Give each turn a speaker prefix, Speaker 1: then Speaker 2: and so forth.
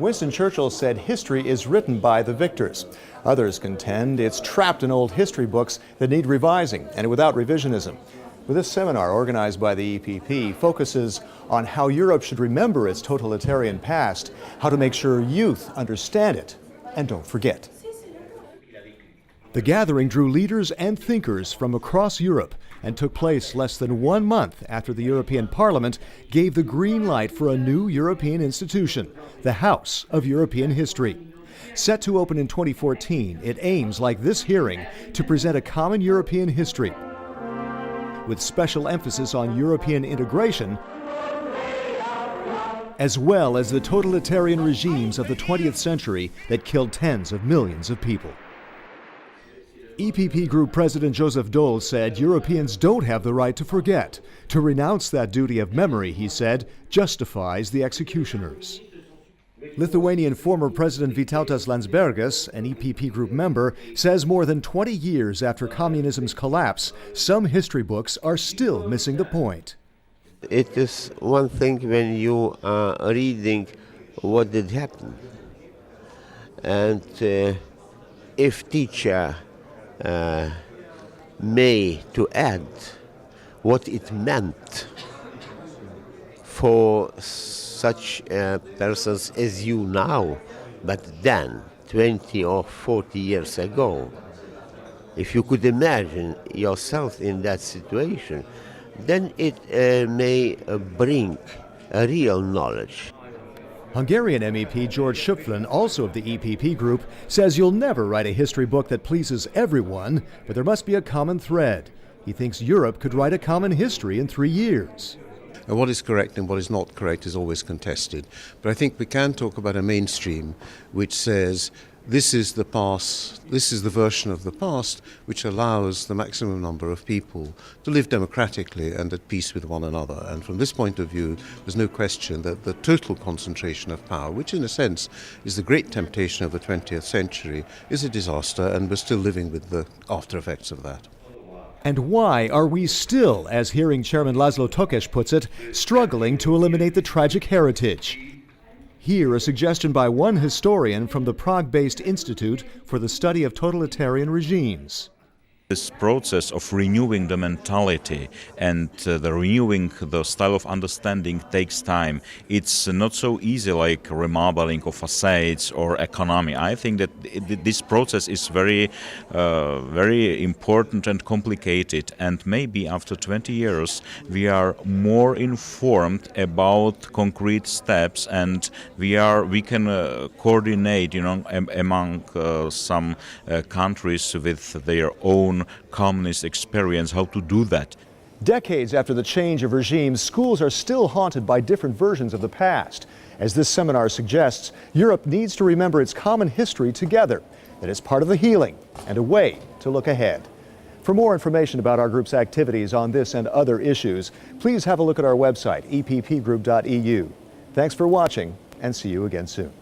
Speaker 1: Winston Churchill said history is written by the victors. Others contend it's trapped in old history books that need revising and without revisionism. Well, this seminar, organized by the EPP, focuses on how Europe should remember its totalitarian past, how to make sure youth understand it and don't forget. The gathering drew leaders and thinkers from across Europe and took place less than 1 month after the European Parliament gave the green light for a new European institution, the House of European History. Set to open in 2014, it aims, like this hearing, to present a common European history with special emphasis on European integration, as well as the totalitarian regimes of the 20th century that killed tens of millions of people. EPP Group President Joseph Dole said Europeans don't have the right to forget. To renounce that duty of memory, he said, justifies the executioners. Lithuanian former President Vytautas Landsbergis, an EPP Group member, says more than 20 years after communism's collapse, some history books are still missing the point.
Speaker 2: It is one thing when you are reading what did happen. And if teacher may to add what it meant for such persons as you now, but then 20 or 40 years ago, if you could imagine yourself in that situation, then it may bring a real knowledge.
Speaker 1: Hungarian MEP George Schöpflin, also of the EPP Group, says you'll never write a history book that pleases everyone, but there must be a common thread. He thinks Europe could write a common history in 3 years.
Speaker 3: And what is correct and what is not correct is always contested. But I think we can talk about a mainstream which says this is the past, this is the version of the past which allows the maximum number of people to live democratically and at peace with one another. And from this point of view, there's no question that the total concentration of power, which in a sense is the great temptation of the 20th century, is a disaster, and we're still living with the after effects of that.
Speaker 1: And why are we still, as hearing Chairman Laszlo Tokes puts it, struggling to eliminate the tragic heritage? Here, a suggestion by one historian from the Prague-based Institute for the Study of Totalitarian Regimes.
Speaker 4: This process of renewing the mentality and the renewing the style of understanding takes time. It's not so easy like remodeling of facades or economy. I think that this process is very important and complicated, and maybe after 20 years we are more informed about concrete steps, and we can coordinate, among some countries with their own communist experience, how to do that.
Speaker 1: Decades after the change of regimes, schools are still haunted by different versions of the past. As this seminar suggests, Europe needs to remember its common history together. That is part of the healing and a way to look ahead. For more information about our group's activities on this and other issues, please have a look at our website, eppgroup.eu. Thanks for watching, and see you again soon.